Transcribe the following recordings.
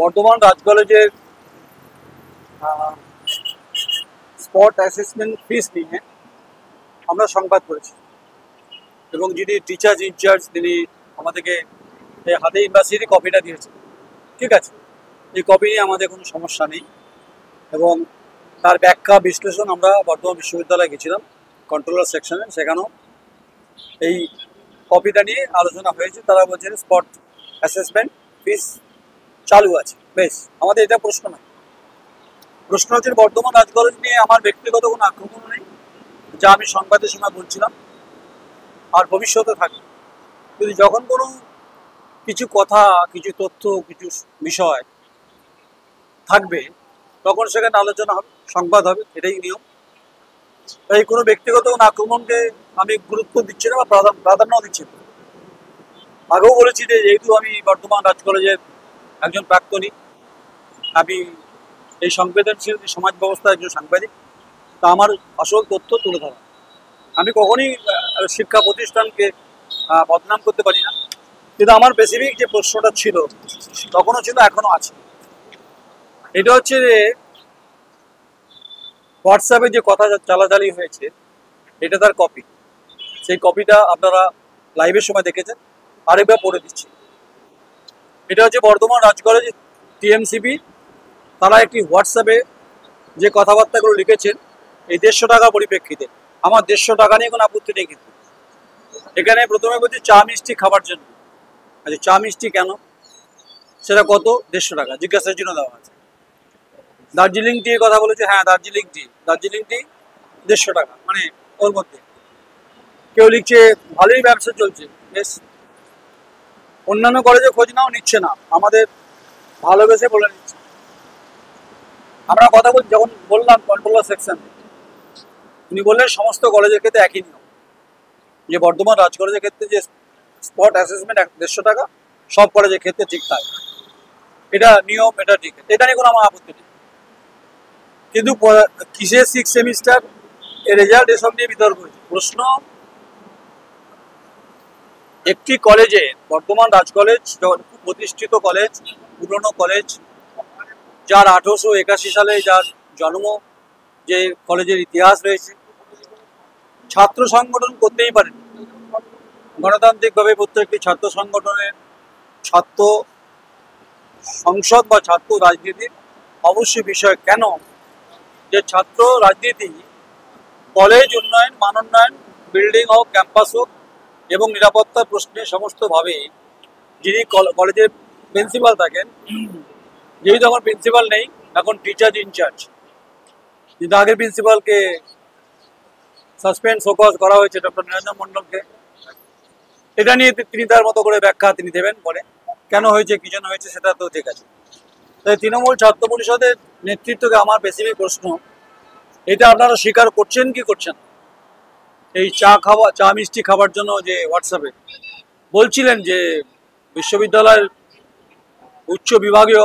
বর্ধমান রাজ কলেজের spot assessment ফিস নিয়ে আমরা সংবাদ করেছি এবং যিনি টিচার ইনচার্জ তিনি আমাদেরকে হাতে ইউনিভার্সিটি কপিটা দিয়েছেন। ঠিক আছে, এই কপি নিয়ে আমাদের কোনো সমস্যা নেই এবং তার ব্যাখ্যা বিশ্লেষণ আমরা বর্ধমান বিশ্ববিদ্যালয়ে গেছিলাম কন্ট্রোলার সেকশনে, সেখানেও এই কপিটা নিয়ে আলোচনা হয়েছে। তারা বলছেন স্পট অ্যাসেসমেন্ট ফিস চালু আছে। বেশ, আমাদের এটা প্রশ্ন নয়। প্রশ্ন হচ্ছে বর্ধমান রাজ কলেজ নিয়ে আমার ব্যক্তিগত কোনো আক্রমণ নেই, যা আমি সংবাদের সময় বলছিলাম আর ভবিষ্যতে থাকবে। কিন্তু যখন কোনো কিছু কথা, কিছু তথ্য, কিছু বিষয় থাকবে তখন সেখানে আলোচনা হবে, সংবাদ হবে, এটাই নিয়ম। তাই কোনো ব্যক্তিগত কোনো আক্রমণকে আমি গুরুত্ব দিচ্ছি না বা প্রাধান্য দিচ্ছি না। আগেও বলেছি যে যেহেতু আমি বর্ধমান রাজ কলেজের একজন প্রাক্তনী, আমি এই সংবেদনশীল সমাজ ব্যবস্থার একজন সাংবাদিক, তা আমার আসল তথ্য তুলে ধরা। আমি কখনই শিক্ষা প্রতিষ্ঠানকে বদনাম করতে পারি না, কিন্তু আমার স্পেসিফিক যে প্রশ্নটা ছিল তখনও ছিল, এখনও আছে। এটা হচ্ছে যে হোয়াটসঅ্যাপে যে কথা চালাচালি হয়েছে এটা তার কপি। সেই কপিটা আপনারা লাইভের সময় দেখেছেন, আরেকবার পড়ে দিচ্ছি। এটা হচ্ছে বর্ধমান রাজ কলেজ টিএমসিপি, তারা একটি হোয়াটসঅ্যাপে যে কথাবার্তাগুলো লিখেছেন এই 150 টাকা পরিপ্রেক্ষিতে। আমার 150 টাকা নিয়ে কোনো আপত্তি নেই, কিন্তু এখানে প্রথমে বলছি চা মিষ্টি খাবার জন্য। আচ্ছা, চা মিষ্টি কেন, সেটা কত? 150 টাকা জিজ্ঞাসার জন্য দেওয়া আছে। দার্জিলিং টি কথা বলেছে, হ্যাঁ দার্জিলিং টি 150 টাকা, মানে ওর মধ্যে। কেউ লিখছে ভালোই ব্যবসা চলছে, বেশ। অন্যান্য কলেজে খোঁজ নাও, নিচ্ছে না, আমাদের ভালোবেসে বলে নিচ্ছে। আমরা কথা বলছি, যখন বললাম কন্ট্রোলার সেকশন, উনি বললেন সমস্ত কলেজের ক্ষেত্রে একই নিয়ম, যে বর্ধমান রাজ কলেজের ক্ষেত্রে যে স্পট অ্যাসেসমেন্ট 150 টাকা সব কলেজের ক্ষেত্রে ঠিক থাকে, এটা নিয়ম, এটা ঠিক আছে, এটা নিয়ে কোনো আমার আপত্তি নেই। কিন্তু কিসের 6 সেমিস্টার এর রেজাল্ট, এসব নিয়ে বিতর্ক হয়েছে। প্রশ্ন, একটি কলেজে, বর্ধমান রাজ কলেজ খুব প্রতিষ্ঠিত কলেজ, পুরনো কলেজ, যার 1881 সালে যার জন্ম, যে কলেজের ইতিহাস রয়েছে, ছাত্র সংগঠন করতেই পারেন। গণতান্ত্রিকভাবে প্রত্যেকটি ছাত্র সংগঠনের ছাত্র সংসদ বা ছাত্র রাজনীতির অবশ্যই বিষয়। কেন? যে ছাত্র রাজনীতি কলেজ উন্নয়ন, মান উন্নয়ন, বিল্ডিং হোক, ক্যাম্পাস হোক এবং নিরাপত্তার প্রশ্নে সমস্তভাবে যিনি কলেজের প্রিন্সিপাল থাকেন, যেহেতু আমার প্রিন্সিপাল নেই, এখন টিচার ইনচার্জ, কিন্তু আগের প্রিন্সিপালকে সাসপেন্ড শোকজ করা হয়েছে, ডক্টর নিরঞ্জন মণ্ডলকে। এটা নিয়ে তিনি তার মতো করে ব্যাখ্যা তিনি দেবেন পরে, কেন হয়েছে, কি জন্য হয়েছে, সেটা তো ঠিক আছে। তাই তৃণমূল ছাত্র পরিষদের নেতৃত্বকে আমার স্পেসিফিক প্রশ্ন, এটা আপনারা স্বীকার করছেন কি করছেন? এই চা মিষ্টি খাবার জন্য যে হোয়াটসঅ্যাপে বলছিলেন যে বিশ্ববিদ্যালয়ের উচ্চ বিভাগীয়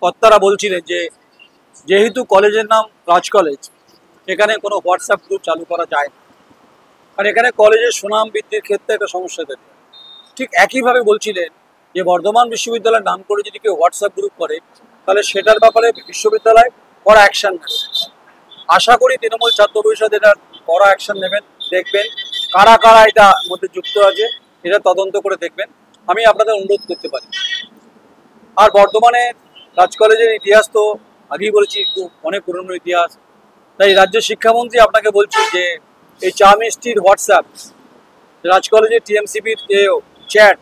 কর্তারা বলছিলেন যে যেহেতু কলেজের নাম রাজ কলেজ, এখানে কোনো হোয়াটসঅ্যাপ গ্রুপ চালু করা যায় না, আর এখানে কলেজের সুনাম বৃদ্ধির ক্ষেত্রে একটা সমস্যা থাকে। ঠিক একইভাবে বলছিলেন যে বর্ধমান বিশ্ববিদ্যালয়ের নাম করে যদি কেউ হোয়াটসঅ্যাপ গ্রুপ করে তাহলে সেটার ব্যাপারে বিশ্ববিদ্যালয় কড়া অ্যাকশন নেবে। আশা করি তৃণমূল ছাত্র পরিষদ এটা কড়া অ্যাকশন নেবেন, দেখবেন কারা কারা এটা মধ্যে যুক্ত আছে, এটা তদন্ত করে দেখবেন, আমি আপনাদের অনুরোধ করতে পারি। আর বর্ধমানে রাজ কলেজের ইতিহাস তো আগেই বলেছি, একটু অনেক পুরনো ইতিহাস। তাই রাজ্যের শিক্ষামন্ত্রী আপনাকে বলছি যে এই চা মিষ্টির হোয়াটসঅ্যাপ, রাজ কলেজের টিএমসিপির যে চ্যাট,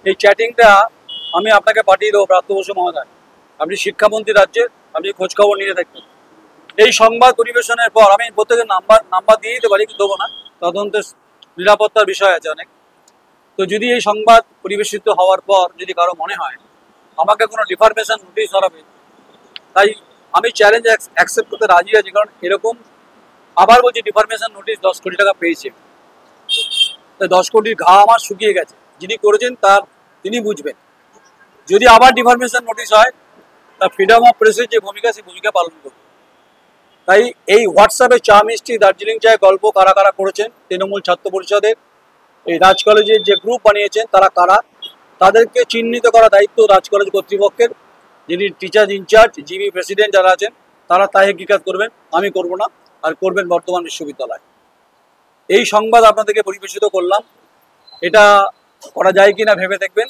এই চ্যাটিংটা আমি আপনাকে পাঠিয়ে দেবো প্রাপ্ত বসু মহোদয়। আপনি শিক্ষামন্ত্রী রাজ্যের, আপনি খোঁজখবর নিয়ে দেখবেন। এই সংবাদ পরিবেশনের পর আমি প্রত্যেকের নাম্বার দিয়ে দিতে পারি, কিন্তু দেবো না, তদন্তের নিরাপত্তার বিষয় আছে অনেক। তো যদি এই সংবাদ পরিবেশিত হওয়ার পর যদি কারো মনে হয় আমাকে কোনো ডিফরমেশন নোটিশ ধরাবে, তাই আমি চ্যালেঞ্জ অ্যাকসেপ্ট করতে রাজি আছি। কারণ এরকম, আবার বলছি, ডিফরমেশন নোটিশ 10 কোটি টাকা পেয়েছে, তাই 10 কোটির ঘা আমার শুকিয়ে গেছে। যিনি করেছেন তিনি বুঝবেন। যদি আবার ডিফরমেশন নোটিশ হয়, তা ফ্রিডম অফ প্রেসের যে ভূমিকা, সেই ভূমিকা পালন করবে। তাই এই হোয়াটসঅ্যাপে চা মিষ্টি, দার্জিলিং চায় গল্প কারা কারা করেছেন, তৃণমূল ছাত্র পরিষদের এই রাজ কলেজের যে গ্রুপ বানিয়েছেন তারা কারা, তাদেরকে চিহ্নিত করা দায়িত্ব রাজ কলেজ কর্তৃপক্ষের। যিনি টিচার ইনচার্জ, জিবি প্রেসিডেন্ট যারা আছেন, তারা তাহকিকাত করবেন, আমি করব না, আর করবেন বর্ধমান বিশ্ববিদ্যালয়। এই সংবাদ আপনাদেরকে পরিবেশিত করলাম। এটা করা যায় কিনা ভেবে দেখবেন।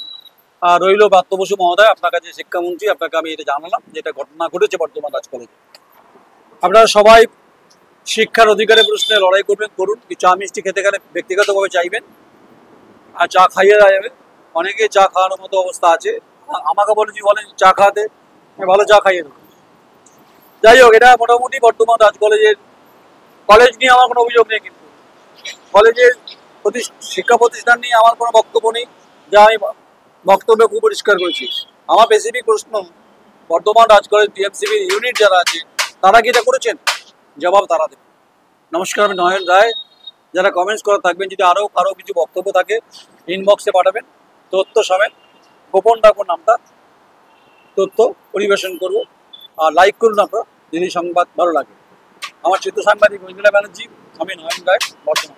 আর রইল ব্রাত্য বসু মহোদয়, আপনার কাছে শিক্ষামন্ত্রী, আপনাকে আমি এটা জানালাম যে এটা ঘটনা ঘটেছে বর্ধমান রাজ কলেজে। আপনারা সবাই শিক্ষার অধিকারের প্রশ্নে লড়াই করবেন, করুন। কি চা মিষ্টি খেতে গেলে ব্যক্তিগতভাবে চাইবেন, আর চা খাইয়ে দেওয়া যাবে। অনেকে চা খাওয়ানোর মতো অবস্থা আছে, আমাকে বলেছি বলেন চা খাওয়াতে, আমি ভালো চা খাইয়ে দেবো। যাই হোক, এটা মোটামুটি বর্ধমান রাজ কলেজের, কলেজ নিয়ে আমার কোনো অভিযোগ নেই, কিন্তু কলেজের শিক্ষা প্রতিষ্ঠান নিয়ে আমার কোনো বক্তব্য নেই, যা আমি বক্তব্যে খুব পরিষ্কার করেছি। আমার স্পেসিফিক প্রশ্ন, বর্ধমান রাজ কলেজ টিএমসিবির ইউনিট যারা আছে তারা কি এটা করেছেন? জবাব তারা দেবে। নমস্কার, আমি নয়ন রায়। যারা কমেন্টস করা থাকবেন, যদি আরও কারো কিছু বক্তব্য থাকে ইনবক্সে পাঠাবেন, তথ্য সমেত, গোপন রাখুন নামটা, তথ্য পরিবেশন করব। আর লাইক করুন আপনারা যদি সংবাদ ভালো লাগে। আমার চিত্র সাংবাদিক মঞ্জুলা ব্যানার্জি, আমি নয়ন রায়, বর্তমান।